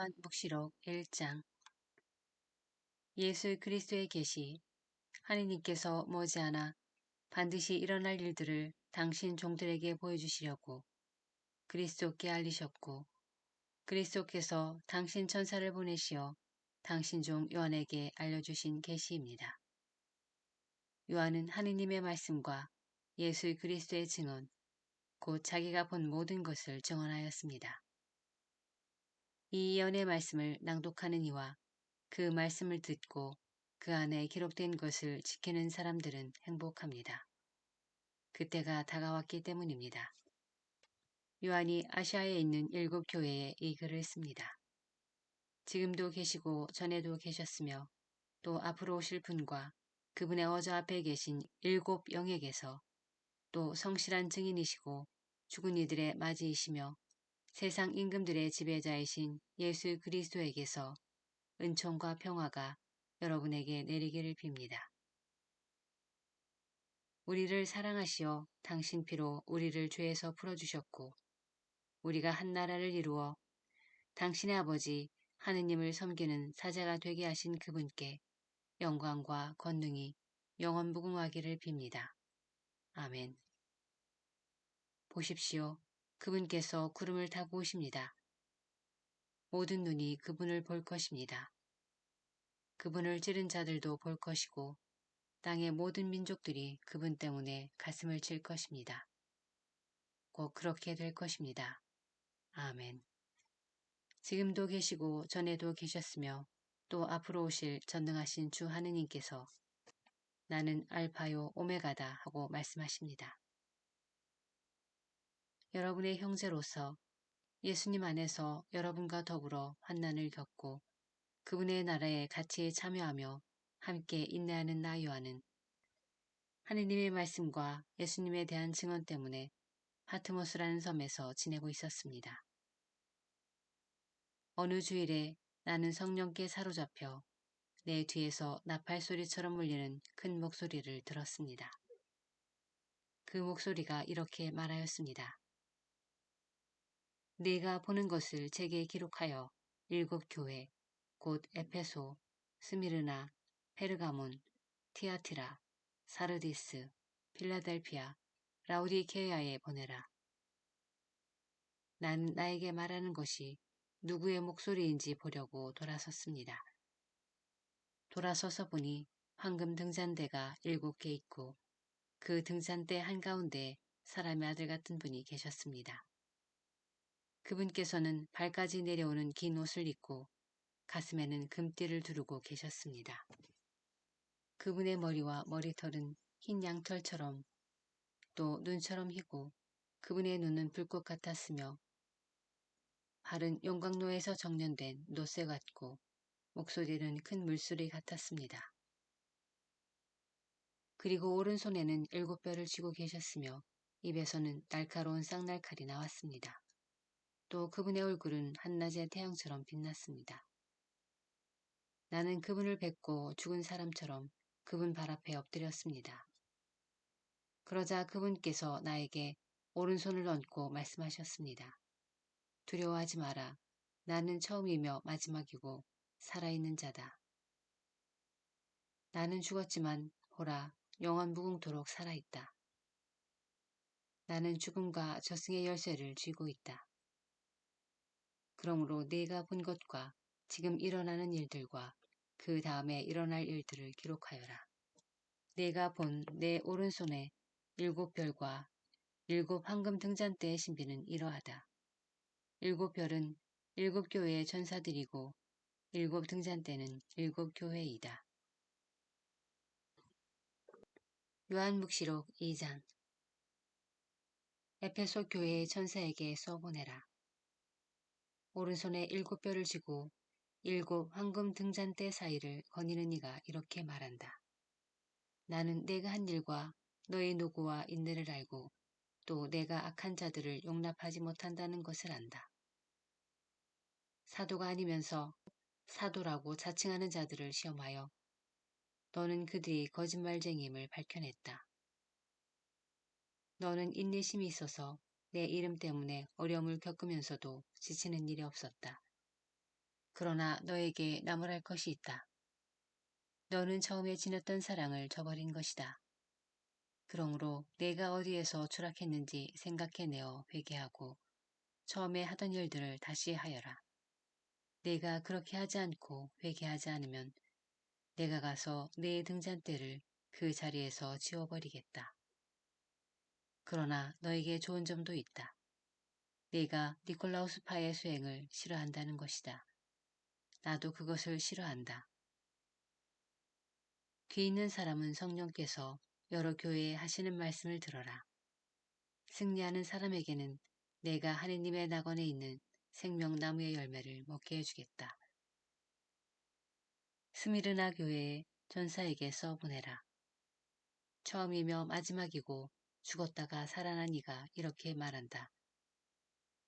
요한복시록 1장. 예수 그리스도의 계시. 하느님께서 머지않아 반드시 일어날 일들을 당신 종들에게 보여주시려고 그리스도께 알리셨고, 그리스도께서 당신 천사를 보내시어 당신 종 요한에게 알려주신 계시입니다. 요한은 하느님의 말씀과 예수 그리스도의 증언, 곧 자기가 본 모든 것을 증언하였습니다. 이 예언의 말씀을 낭독하는 이와 그 말씀을 듣고 그 안에 기록된 것을 지키는 사람들은 행복합니다. 그때가 다가왔기 때문입니다. 요한이 아시아에 있는 7 교회에 이 글을 씁니다. 지금도 계시고 전에도 계셨으며 또 앞으로 오실 분과 그분의 어저 앞에 계신 7 영에게서 또 성실한 증인이시고 죽은 이들의 맞이이시며 세상 임금들의 지배자이신 예수 그리스도에게서 은총과 평화가 여러분에게 내리기를 빕니다. 우리를 사랑하시어 당신 피로 우리를 죄에서 풀어주셨고, 우리가 한 나라를 이루어 당신의 아버지 하느님을 섬기는 사자가 되게 하신 그분께 영광과 권능이 영원무궁하기를 빕니다. 아멘. 보십시오. 그분께서 구름을 타고 오십니다. 모든 눈이 그분을 볼 것입니다. 그분을 찌른 자들도 볼 것이고 땅의 모든 민족들이 그분 때문에 가슴을 칠 것입니다. 꼭 그렇게 될 것입니다. 아멘. 지금도 계시고 전에도 계셨으며 또 앞으로 오실 전능하신 주 하느님께서 나는 알파요 오메가다 하고 말씀하십니다. 여러분의 형제로서 예수님 안에서 여러분과 더불어 환난을 겪고 그분의 나라에 같이 참여하며 함께 인내하는 나 요한은 하느님의 말씀과 예수님에 대한 증언 때문에 파트모스라는 섬에서 지내고 있었습니다. 어느 주일에 나는 성령께 사로잡혀 내 뒤에서 나팔 소리처럼 울리는 큰 목소리를 들었습니다. 그 목소리가 이렇게 말하였습니다. 네가 보는 것을 책에 기록하여 7 교회, 곧 에페소, 스미르나, 페르가몬, 티아티라, 사르디스, 필라델피아, 라우디케아에 보내라. 난 나에게 말하는 것이 누구의 목소리인지 보려고 돌아섰습니다. 돌아서서 보니 황금 등잔대가 7개 있고 그 등잔대 한가운데 사람의 아들 같은 분이 계셨습니다. 그분께서는 발까지 내려오는 긴 옷을 입고 가슴에는 금띠를 두르고 계셨습니다. 그분의 머리와 머리털은 흰 양털처럼 또 눈처럼 희고 그분의 눈은 불꽃 같았으며 발은 용광로에서 정련된 노쇠 같고 목소리는 큰 물소리 같았습니다. 그리고 오른손에는 7뼈를 쥐고 계셨으며 입에서는 날카로운 쌍날칼이 나왔습니다. 또 그분의 얼굴은 한낮의 태양처럼 빛났습니다. 나는 그분을 뵙고 죽은 사람처럼 그분 발 앞에 엎드렸습니다. 그러자 그분께서 나에게 오른손을 얹고 말씀하셨습니다. 두려워하지 마라. 나는 처음이며 마지막이고 살아있는 자다. 나는 죽었지만 보라, 영원 무궁토록 살아있다. 나는 죽음과 저승의 열쇠를 쥐고 있다. 그러므로 네가 본 것과 지금 일어나는 일들과 그 다음에 일어날 일들을 기록하여라. 내가 본 내 오른손에 7 별과 7 황금 등잔대의 신비는 이러하다. 7 별은 7 교회의 전사들이고 7 등잔대는 7 교회이다. 요한묵시록 2장. 에페소 교회의 천사에게 써보내라. 오른손에 7 뼈를 쥐고 7 황금 등잔대 사이를 거니는 이가 이렇게 말한다. 나는 내가 한 일과 너의 노고와 인내를 알고 또 내가 악한 자들을 용납하지 못한다는 것을 안다. 사도가 아니면서 사도라고 자칭하는 자들을 시험하여 너는 그들이 거짓말쟁이임을 밝혀냈다. 너는 인내심이 있어서 내 이름 때문에 어려움을 겪으면서도 지치는 일이 없었다. 그러나 너에게 나무랄 것이 있다. 너는 처음에 지녔던 사랑을 저버린 것이다. 그러므로 내가 어디에서 추락했는지 생각해내어 회개하고 처음에 하던 일들을 다시 하여라. 내가 그렇게 하지 않고 회개하지 않으면 내가 가서 내 등잔대를 그 자리에서 지워버리겠다. 그러나 너에게 좋은 점도 있다. 네가 니콜라우스파의 수행을 싫어한다는 것이다. 나도 그것을 싫어한다. 귀 있는 사람은 성령께서 여러 교회에 하시는 말씀을 들어라. 승리하는 사람에게는 내가 하느님의 낙원에 있는 생명나무의 열매를 먹게 해주겠다. 스미르나 교회의 전사에게 써보내라. 처음이며 마지막이고 죽었다가 살아난 이가 이렇게 말한다.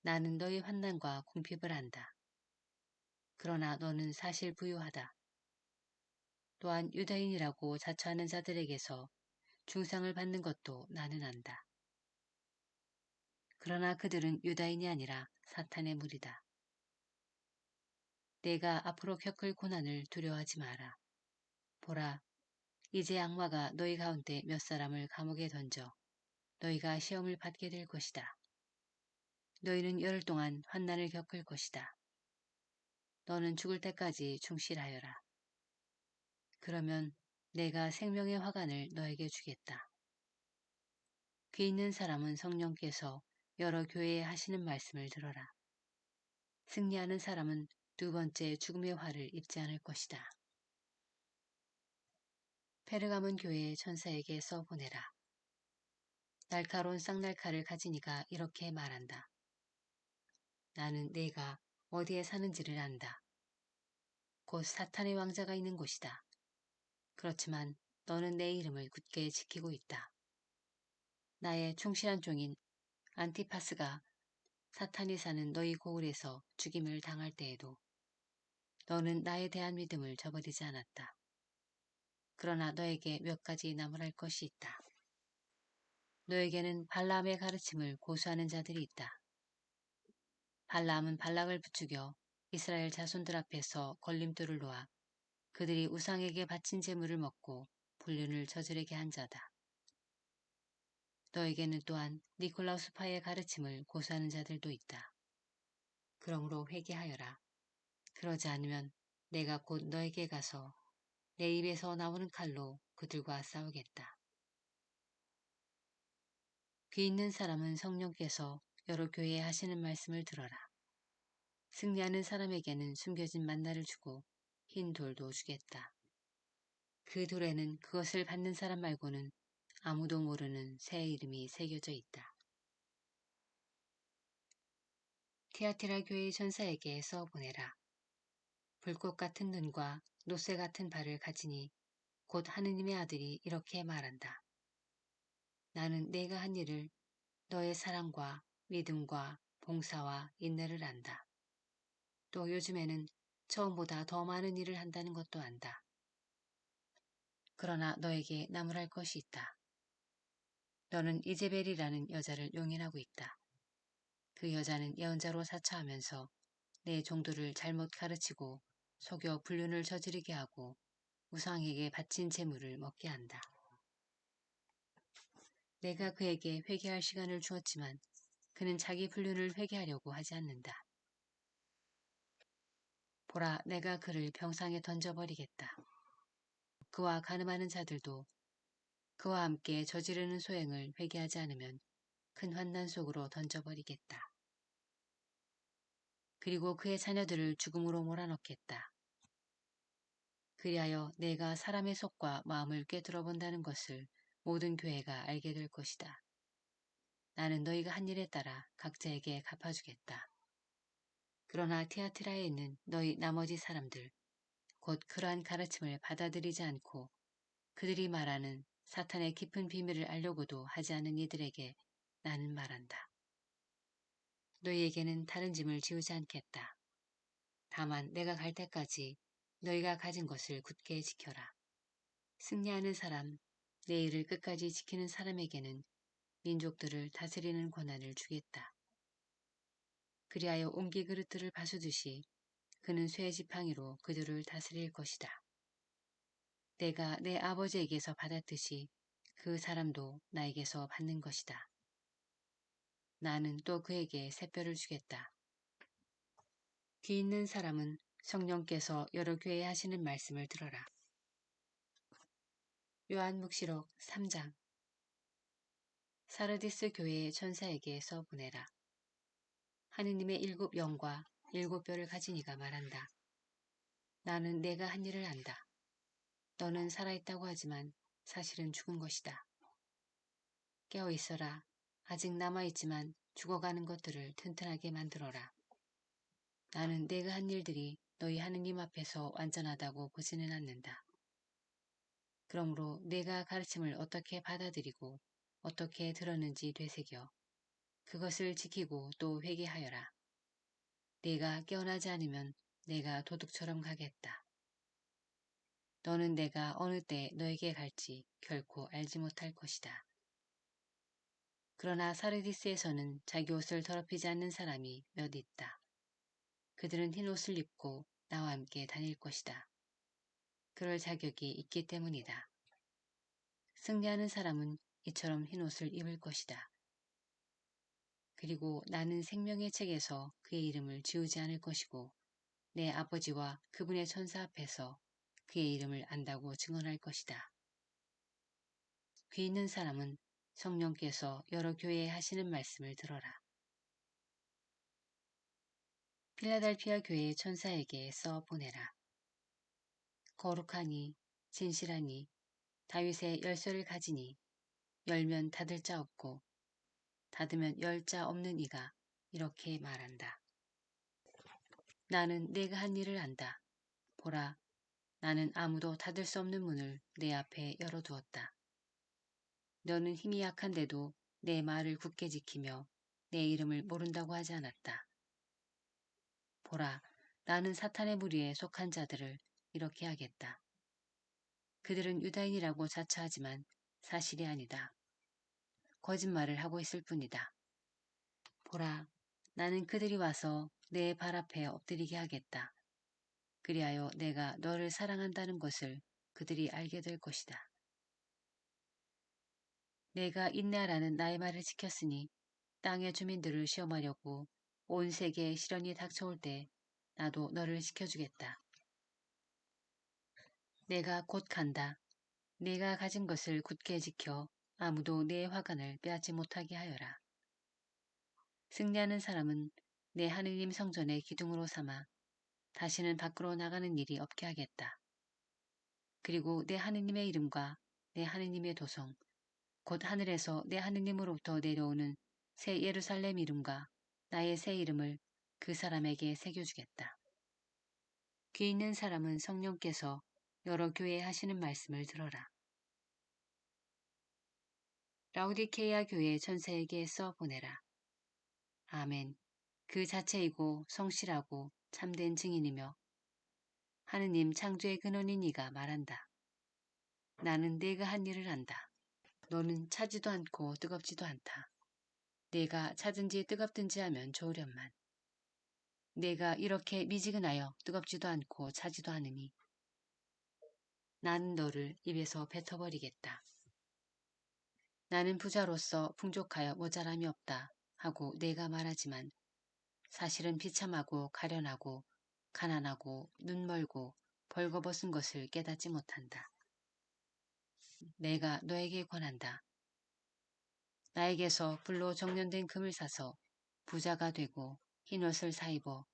나는 너의 환난과 궁핍을 안다. 그러나 너는 사실 부유하다. 또한 유다인이라고 자처하는 자들에게서 중상을 받는 것도 나는 안다. 그러나 그들은 유다인이 아니라 사탄의 무리다. 내가 앞으로 겪을 고난을 두려워하지 마라. 보라, 이제 악마가 너희 가운데 몇 사람을 감옥에 던져 너희가 시험을 받게 될 것이다. 너희는 열흘 동안 환난을 겪을 것이다. 너는 죽을 때까지 충실하여라. 그러면 내가 생명의 화관을 너에게 주겠다. 귀 있는 사람은 성령께서 여러 교회에 하시는 말씀을 들어라. 승리하는 사람은 두 번째 죽음의 화를 입지 않을 것이다. 페르가문 교회의 천사에게 써보내라. 날카로운 쌍날칼을 가진 이가 이렇게 말한다. 나는 내가 어디에 사는지를 안다. 곧 사탄의 왕자가 있는 곳이다. 그렇지만 너는 내 이름을 굳게 지키고 있다. 나의 충실한 종인 안티파스가 사탄이 사는 너희 고을에서 죽임을 당할 때에도 너는 나에 대한 믿음을 저버리지 않았다. 그러나 너에게 몇 가지 나무랄 것이 있다. 너에게는 발라함의 가르침을 고수하는 자들이 있다. 발라함은 발락을 부추겨 이스라엘 자손들 앞에서 걸림돌을 놓아 그들이 우상에게 바친 제물을 먹고 불륜을 저지르게 한 자다. 너에게는 또한 니콜라우스파의 가르침을 고수하는 자들도 있다. 그러므로 회개하여라. 그러지 않으면 내가 곧 너에게 가서 내 입에서 나오는 칼로 그들과 싸우겠다. 귀 있는 사람은 성령께서 여러 교회에 하시는 말씀을 들어라. 승리하는 사람에게는 숨겨진 만나를 주고 흰 돌도 주겠다. 그 돌에는 그것을 받는 사람 말고는 아무도 모르는 새 이름이 새겨져 있다. 티아티라 교회의 전사에게 써보내라. 불꽃 같은 눈과 노새 같은 발을 가지니 곧 하느님의 아들이 이렇게 말한다. 나는 내가 한 일을 너의 사랑과 믿음과 봉사와 인내를 안다. 또 요즘에는 처음보다 더 많은 일을 한다는 것도 안다. 그러나 너에게 나무랄 것이 있다. 너는 이제벨이라는 여자를 용인하고 있다. 그 여자는 예언자로 사처하면서 내 종들을 잘못 가르치고 속여 불륜을 저지르게 하고 우상에게 바친 재물을 먹게 한다. 내가 그에게 회개할 시간을 주었지만 그는 자기 불륜을 회개하려고 하지 않는다. 보라, 내가 그를 병상에 던져버리겠다. 그와 가늠하는 자들도 그와 함께 저지르는 소행을 회개하지 않으면 큰 환난 속으로 던져버리겠다. 그리고 그의 자녀들을 죽음으로 몰아넣겠다. 그리하여 내가 사람의 속과 마음을 꿰뚫어 본다는 것을 모든 교회가 알게 될 것이다. 나는 너희가 한 일에 따라 각자에게 갚아주겠다. 그러나 티아티라에 있는 너희 나머지 사람들, 곧 그러한 가르침을 받아들이지 않고 그들이 말하는 사탄의 깊은 비밀을 알려고도 하지 않은 이들에게 나는 말한다. 너희에게는 다른 짐을 지우지 않겠다. 다만 내가 갈 때까지 너희가 가진 것을 굳게 지켜라. 승리하는 사람, 내 일을 끝까지 지키는 사람에게는 민족들을 다스리는 권한을 주겠다. 그리하여 옹기 그릇들을 바수듯이 그는 쇠지팡이로 그들을 다스릴 것이다. 내가 내 아버지에게서 받았듯이 그 사람도 나에게서 받는 것이다. 나는 또 그에게 샛별을 주겠다. 귀 있는 사람은 성령께서 여러 교회에 하시는 말씀을 들어라. 요한묵시록 3장. 사르디스 교회의 천사에게 써보내라. 하느님의 7 영과 7 뼈를 가진 이가 말한다. 나는 내가 한 일을 안다. 너는 살아있다고 하지만 사실은 죽은 것이다. 깨어 있어라. 아직 남아있지만 죽어가는 것들을 튼튼하게 만들어라. 나는 내가 한 일들이 너희 하느님 앞에서 완전하다고 보지는 않는다. 그러므로 내가 가르침을 어떻게 받아들이고 어떻게 들었는지 되새겨 그것을 지키고 또 회개하여라. 내가 깨어나지 않으면 내가 도둑처럼 가겠다. 너는 내가 어느 때 너에게 갈지 결코 알지 못할 것이다. 그러나 사르디스에서는 자기 옷을 더럽히지 않는 사람이 몇 있다. 그들은 흰 옷을 입고 나와 함께 다닐 것이다. 그럴 자격이 있기 때문이다. 승리하는 사람은 이처럼 흰 옷을 입을 것이다. 그리고 나는 생명의 책에서 그의 이름을 지우지 않을 것이고 내 아버지와 그분의 천사 앞에서 그의 이름을 안다고 증언할 것이다. 귀 있는 사람은 성령께서 여러 교회에 하시는 말씀을 들어라. 필라델피아 교회의 천사에게 써 보내라. 거룩하니 진실하니 다윗의 열쇠를 가지니 열면 닫을 자 없고 닫으면 열 자 없는 이가 이렇게 말한다. 나는 내가 한 일을 안다. 보라, 나는 아무도 닫을 수 없는 문을 내 앞에 열어두었다. 너는 힘이 약한데도 내 말을 굳게 지키며 내 이름을 모른다고 하지 않았다. 보라, 나는 사탄의 무리에 속한 자들을 이렇게 하겠다. 그들은 유다인이라고 자처하지만 사실이 아니다. 거짓말을 하고 있을 뿐이다. 보라, 나는 그들이 와서 내 발 앞에 엎드리게 하겠다. 그리하여 내가 너를 사랑한다는 것을 그들이 알게 될 것이다. 내가 인내하라는 나의 말을 지켰으니 땅의 주민들을 시험하려고 온 세계에 시련이 닥쳐올 때 나도 너를 지켜주겠다. 내가 곧 간다. 내가 가진 것을 굳게 지켜 아무도 내 화관을 빼앗지 못하게 하여라. 승리하는 사람은 내 하느님 성전의 기둥으로 삼아 다시는 밖으로 나가는 일이 없게 하겠다. 그리고 내 하느님의 이름과 내 하느님의 도성, 곧 하늘에서 내 하느님으로부터 내려오는 새 예루살렘 이름과 나의 새 이름을 그 사람에게 새겨주겠다. 귀 있는 사람은 성령께서 여러 교회에 하시는 말씀을 들어라. 라우디케이아 교회 천사에게 써 보내라. 아멘. 그 자체이고 성실하고 참된 증인이며 하느님 창조의 근원인 이가 말한다. 나는 내가 한 일을 안다. 너는 차지도 않고 뜨겁지도 않다. 내가 차든지 뜨겁든지 하면 좋으련만. 내가 이렇게 미지근하여 뜨겁지도 않고 차지도 않으니 나는 너를 입에서 뱉어버리겠다. 나는 부자로서 풍족하여 모자람이 없다 하고 내가 말하지만 사실은 비참하고 가련하고 가난하고 눈멀고 벌거벗은 것을 깨닫지 못한다. 내가 너에게 권한다. 나에게서 불로 정련된 금을 사서 부자가 되고 흰옷을 사입어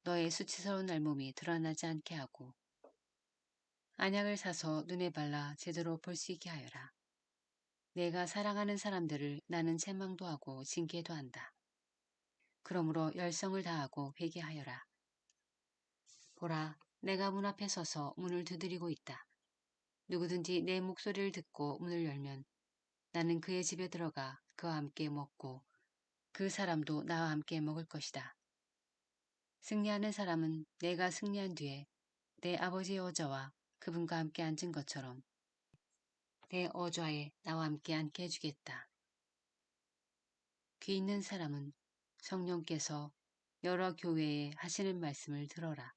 너의 수치스러운 날몸이 드러나지 않게 하고 안약을 사서 눈에 발라 제대로 볼 수 있게 하여라. 내가 사랑하는 사람들을 나는 책망도 하고 징계도 한다. 그러므로 열성을 다하고 회개하여라. 보라, 내가 문 앞에 서서 문을 두드리고 있다. 누구든지 내 목소리를 듣고 문을 열면 나는 그의 집에 들어가 그와 함께 먹고 그 사람도 나와 함께 먹을 것이다. 승리하는 사람은 내가 승리한 뒤에 내 아버지의 어좌와 그분과 함께 앉은 것처럼 내 어좌에 나와 함께 앉게 해주겠다. 귀 있는 사람은 성령께서 여러 교회에 하시는 말씀을 들어라.